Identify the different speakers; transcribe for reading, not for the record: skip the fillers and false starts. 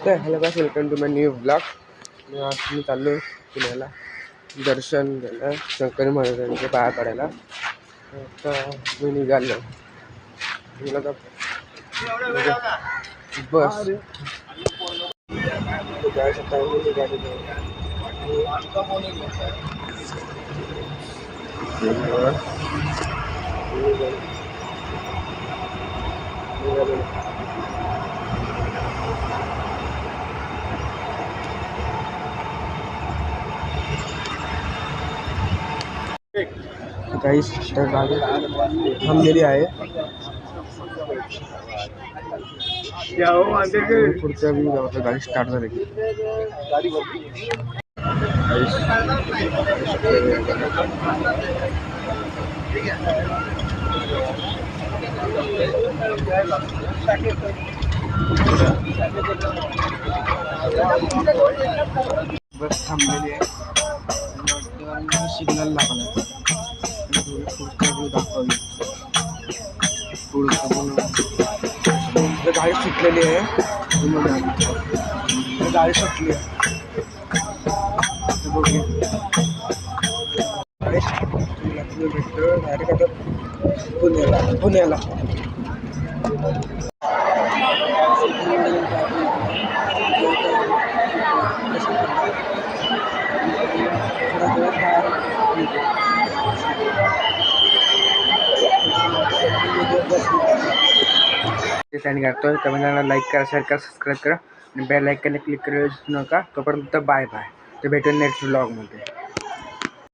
Speaker 1: तर hello guys, welcome to my new blog. आज मी चाललो पुण्याला दर्शन घ्यायला, शंकर महाराजांचे पाया पडायला. तर मी निघालो. बस गाइस, तर गाडी थांबलेली आहे. पुढच्या मी गावात गाडी स्टार्ट झाली की बस थांबलेली आहे. सिग्नल लागला. दाखवली पुढचं गाडी सुटलेली आहे. गाडी सुटली आहे. भेटतो डायरेक्ट आता पुण्याला. सेंड करतोय. कमेंटला लाईक करा, शेअर करा, सबस्क्राईब करा आणि बेल आयकॉनला क्लिक करायला विसरू नका. तोपर्यंत बाय बाय. तर भेटून नेक्स्ट व्लॉगमध्ये.